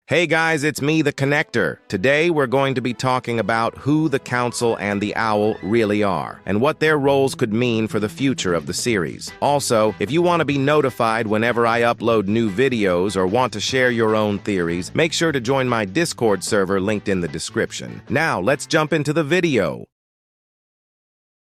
Hey guys, it's me, the Connector. Today we're going to be talking about who the Council and the Owl really are, and what their roles could mean for the future of the series. Also, if you want to be notified whenever I upload new videos or want to share your own theories, make sure to join my Discord server linked in the description. Now, let's jump into the video.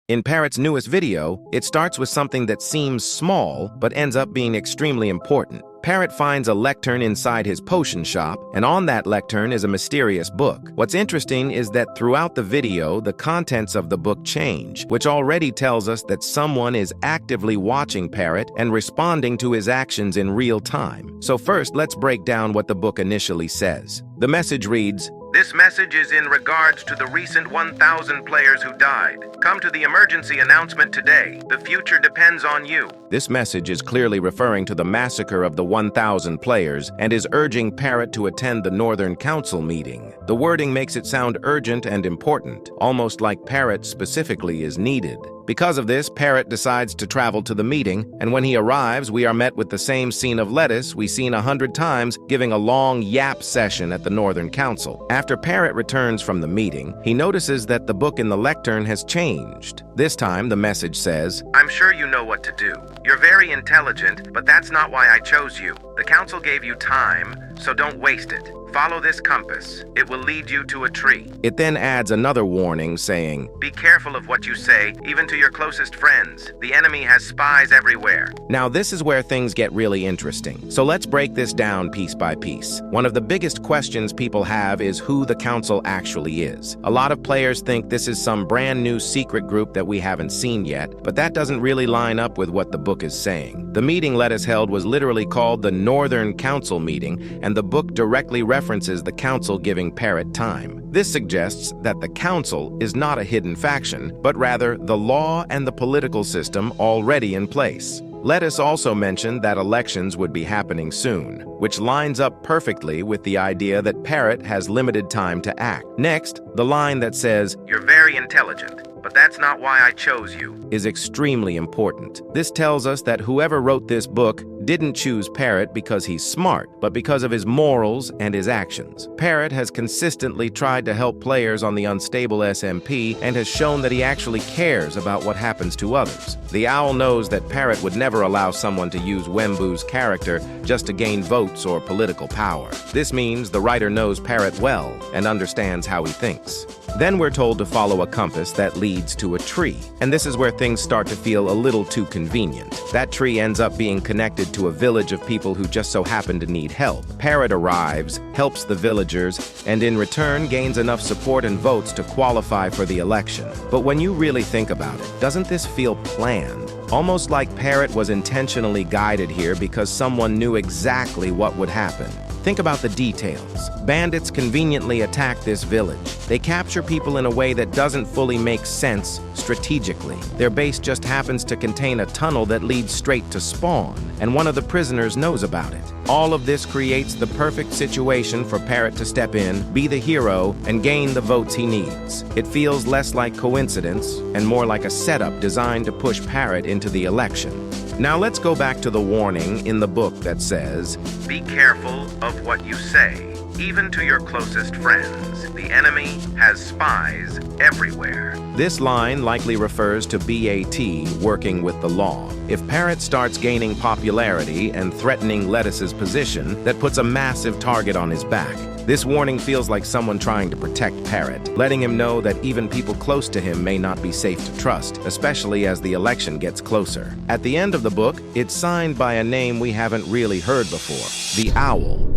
In Parrot's newest video, it starts with something that seems small, but ends up being extremely important. Parrot finds a lectern inside his potion shop, and on that lectern is a mysterious book. What's interesting is that throughout the video, the contents of the book change, which already tells us that someone is actively watching Parrot and responding to his actions in real time. So first, let's break down what the book initially says. The message reads, "This message is in regards to the recent 1,000 players who died. Come to the emergency announcement today. The future depends on you." This message is clearly referring to the massacre of the 1,000 players and is urging Parrot to attend the Northern Council meeting. The wording makes it sound urgent and important, almost like Parrot specifically is needed. Because of this, Parrot decides to travel to the meeting, and when he arrives, we are met with the same scene of Lettuce we've seen 100 times, giving a long yap session at the Northern Council. After Parrot returns from the meeting, he notices that the book in the lectern has changed. This time, the message says, "I'm sure you know what to do. You're very intelligent, but that's not why I chose you. The council gave you time, so don't waste it. Follow this compass. It will lead you to a tree." It then adds another warning saying, "Be careful of what you say, even to your closest friends. The enemy has spies everywhere." Now this is where things get really interesting. So let's break this down piece by piece. One of the biggest questions people have is who the council actually is. A lot of players think this is some brand new secret group that we haven't seen yet, but that doesn't really line up with what the book is saying. The meeting Lettuce held was literally called the Northern Council meeting, and the book directly references the council giving Parrot time. This suggests that the council is not a hidden faction, but rather the law and the political system already in place. Lettuce also mentioned that elections would be happening soon, which lines up perfectly with the idea that Parrot has limited time to act. Next, the line that says, "You're very intelligent, but that's not why I chose you," is extremely important. This tells us that whoever wrote this book didn't choose Parrot because he's smart, but because of his morals and his actions. Parrot has consistently tried to help players on the unstable SMP and has shown that he actually cares about what happens to others. The Owl knows that Parrot would never allow someone to use Wemmbu's character just to gain votes or political power. This means the writer knows Parrot well and understands how he thinks. Then we're told to follow a compass that leads to a tree, and this is where things start to feel a little too convenient. That tree ends up being connected to a village of people who just so happen to need help. Parrot arrives, helps the villagers, and in return gains enough support and votes to qualify for the election. But when you really think about it, doesn't this feel planned? Almost like Parrot was intentionally guided here because someone knew exactly what would happen. Think about the details. Bandits conveniently attack this village. They capture people in a way that doesn't fully make sense strategically. Their base just happens to contain a tunnel that leads straight to spawn, and one of the prisoners knows about it. All of this creates the perfect situation for Parrot to step in, be the hero, and gain the votes he needs. It feels less like coincidence and more like a setup designed to push Parrot into the election. Now let's go back to the warning in the book that says, "Be careful of what you say, even to your closest friends. The enemy has spies everywhere." This line likely refers to BAT working with the law. If Parrot starts gaining popularity and threatening Lettuce's position, that puts a massive target on his back. This warning feels like someone trying to protect Parrot, letting him know that even people close to him may not be safe to trust, especially as the election gets closer. At the end of the book, it's signed by a name we haven't really heard before, the Owl.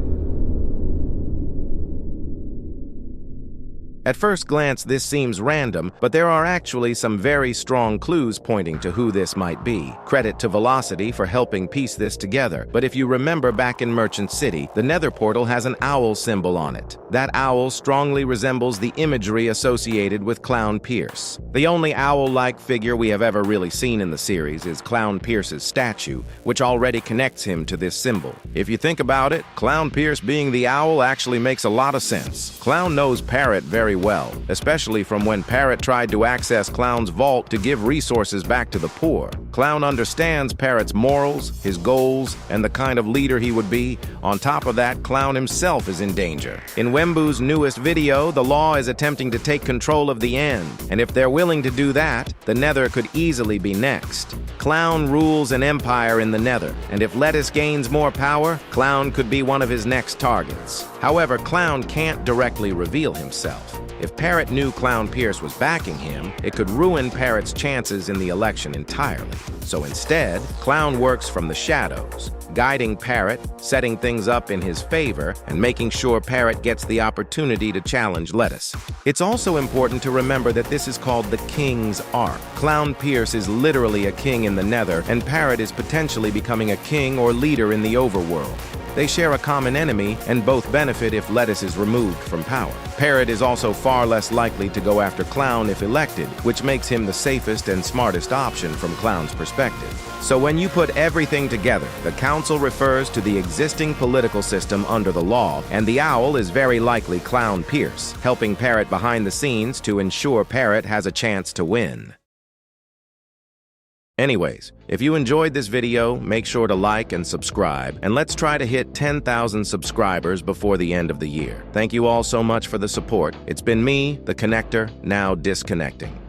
At first glance, this seems random, but there are actually some very strong clues pointing to who this might be. Credit to Velocity for helping piece this together, but if you remember back in Merchant City, the Nether portal has an owl symbol on it. That owl strongly resembles the imagery associated with Clown Pierce. The only owl-like figure we have ever really seen in the series is Clown Pierce's statue, which already connects him to this symbol. If you think about it, Clown Pierce being the owl actually makes a lot of sense. Clown knows Parrot very well, especially from when Parrot tried to access Clown's vault to give resources back to the poor. Clown understands Parrot's morals, his goals, and the kind of leader he would be. On top of that, Clown himself is in danger. In Wembu's newest video, the law is attempting to take control of the End, and if they're willing to do that, the Nether could easily be next. Clown rules an empire in the Nether, and if Lettuce gains more power, Clown could be one of his next targets. However, Clown can't directly reveal himself. If Parrot knew Clown Pierce was backing him, it could ruin Parrot's chances in the election entirely. So instead, Clown works from the shadows, guiding Parrot, setting things up in his favor, and making sure Parrot gets the opportunity to challenge Lettuce. It's also important to remember that this is called the King's Arc. Clown Pierce is literally a king in the Nether, and Parrot is potentially becoming a king or leader in the overworld. They share a common enemy, and both benefit if Lettuce is removed from power. Parrot is also far less likely to go after Clown if elected, which makes him the safest and smartest option from Clown's perspective. So when you put everything together, the council refers to the existing political system under the law, and the owl is very likely Clown Pierce, helping Parrot behind the scenes to ensure Parrot has a chance to win. Anyways, if you enjoyed this video, make sure to like and subscribe, and let's try to hit 10,000 subscribers before the end of the year. Thank you all so much for the support. It's been me, the Connector, now disconnecting.